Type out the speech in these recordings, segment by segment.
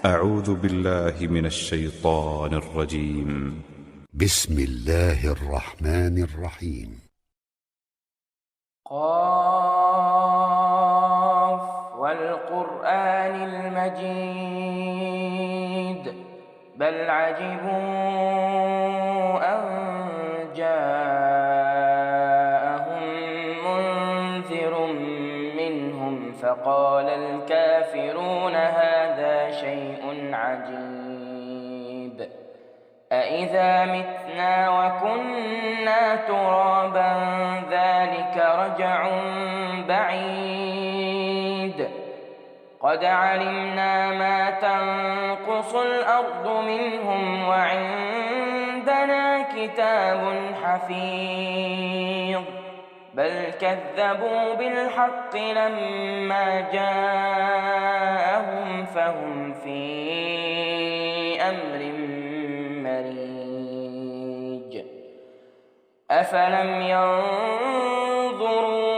أعوذ بالله من الشيطان الرجيم. بسم الله الرحمن الرحيم. قاف والقرآن المجيد بل عجبوا أن جاءهم منذر منهم فقال الكافرون هذا شيء عجيب أإذا متنا وكنا ترابا ذلك رجع بعيد قد علمنا ما تنقص الأرض منهم وعندنا كتاب حفيظ بل كذبوا بالحق لما جاءهم فهم في أمر مريج أفلم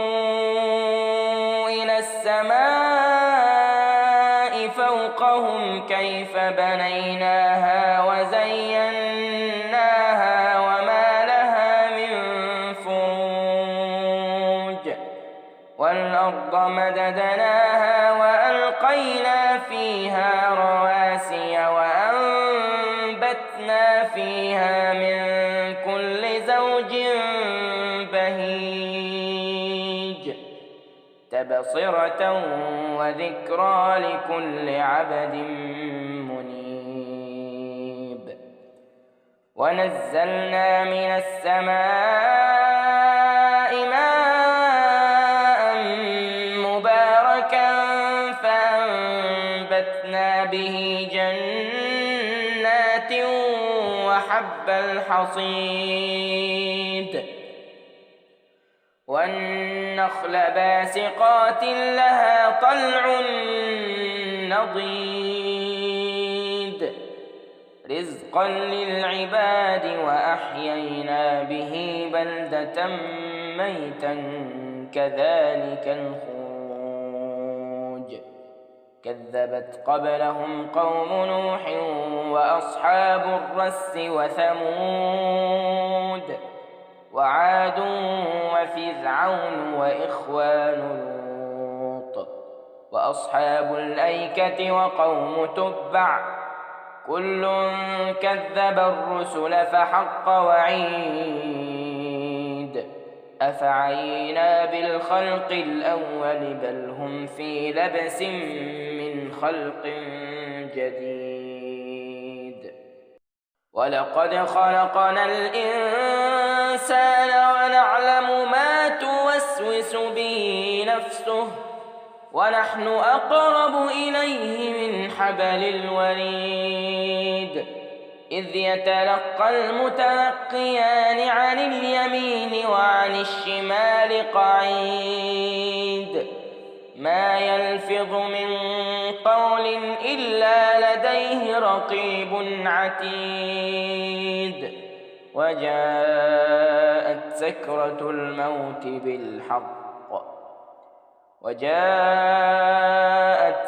ينظروا إلى السماء فوقهم كيف بنيناها وزيناها وما لها من فروج والأرض مددناها وألقينا فيها رواسي وأنبتنا فيها من كل زوج بهيج تبصرة وذكرى لكل عبد منيب ونزلنا من السماء ماء مباركا فأنبتنا به جنات وحب الحصيد والنخل باسقات لها طلع نضيد رزقا للعباد وأحيينا به بلدة ميتا كذلك الخروج كذبت قبلهم قوم نوح وأصحاب الرس وثمود وعاد وفرعون وإخوان لوط وأصحاب الأيكة وقوم تبع كل كذب الرسل فحق وعيد أفعينا بالخلق الأول بل هم في لبس من خلق جديد ولقد خلقنا الإنسان ونعلم ما توسوس به نفسه ونحن أقرب إليه من حبل الوريد إذ يتلقى المتلقيان عن اليمين وعن الشمال قعيد ما يلفظ من قول إلا لديه رقيب عتيد وجاءت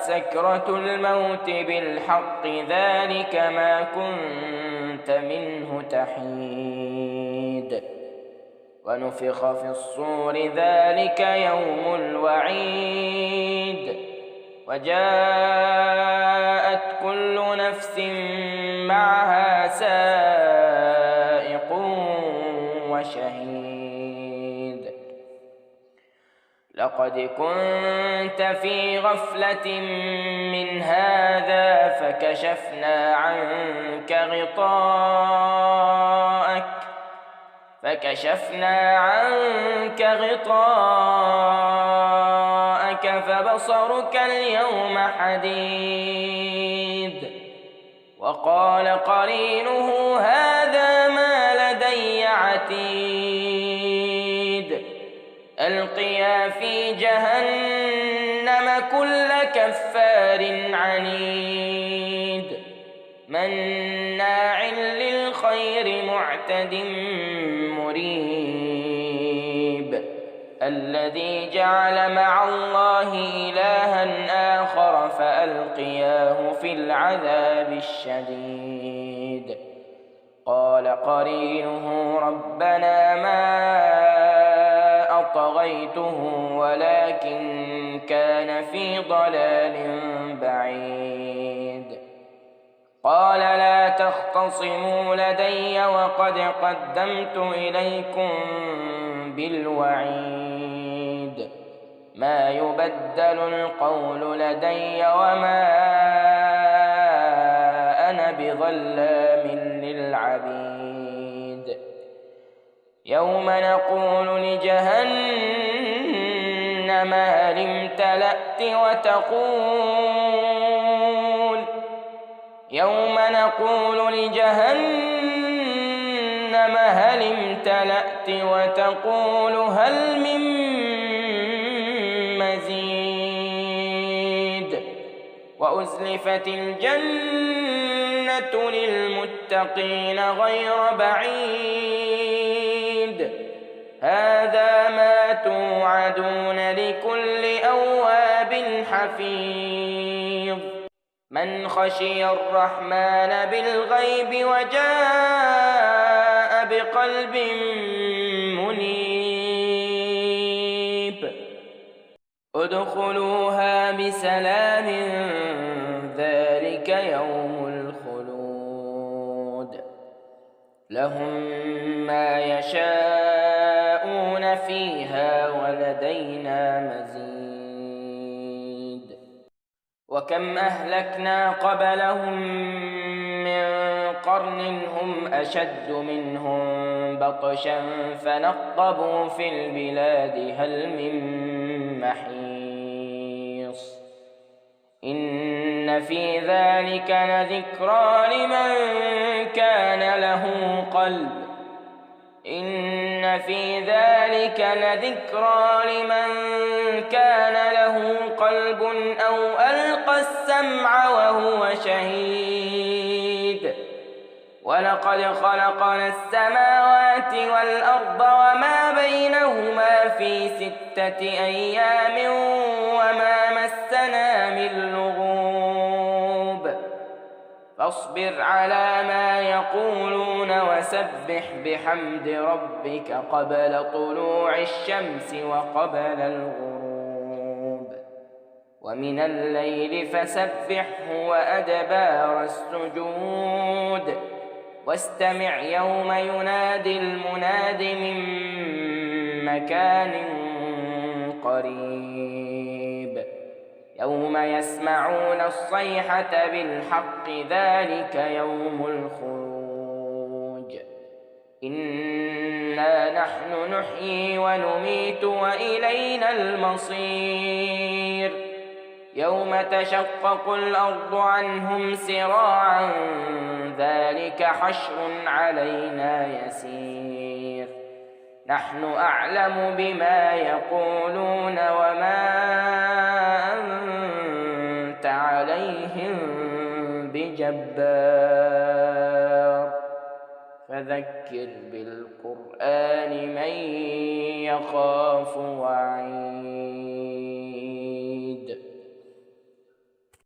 سكرة الموت بالحق ذلك ما كنت منه تحيد ونفخ في الصور ذلك يوم الوعيد وجاءت كل نفس معها سائق وشهيد لقد كنت في غفلة من هذا فكشفنا عنك غطاءك فبصرك اليوم حديد وقال قرينه هذا ما لدي عتيد ألقيا في جهنم كل كفار عنيد مناع للخير معتد مريب الذي جعل مع الله إلها آخر فألقياه في العذاب الشديد. قال قرينه ربنا ما أطغيته ولكن كان في ضلال بعيد. قال لا تختصموا لدي وقد قدمت إليكم بالوعيد. ما يبدل القول لدي وما أنا بظلام للعبيد. يوم نقول لجهنم هل امتلأت وتقول هل من مزيد. وأزلفت الجنة للمتقين غير بعيد. هذا ما توعدون لكل أواب حفيظ. من خشي الرحمن بالغيب وجاء بقلب منيب. ادخلوها بسلام ذلك يوم الخلود. لهم ما يشاءون فيها ولدينا مزيد. وكم أهلكنا قبلهم من قرن هم أشد منهم بطشا فنقبوا في البلاد هل من محيص. إن في ذلك لذكرى لمن كان له قلب أو ألقى السمع وهو شهيد. ولقد خلقنا السماوات والأرض وما بينهما في 6 أيام وما مسنا من لغوب. فاصبر على ما يقولون وسبح بحمد ربك قبل طلوع الشمس وقبل الغروب. ومن الليل فسبحه وأدبار السجود. واستمع يوم ينادي المناد من مكان قريب. يوم يسمعون الصيحة بالحق ذلك يوم الخروج. إنا نحن نحيي ونميت وإلينا المصير. يوم تشقق الأرض عنهم سراعا ذلك حشر علينا يسير. نحن أعلم بما يقولون وما أنت عليهم بجبار. فذكر بالقرآن من يخاف وعيد.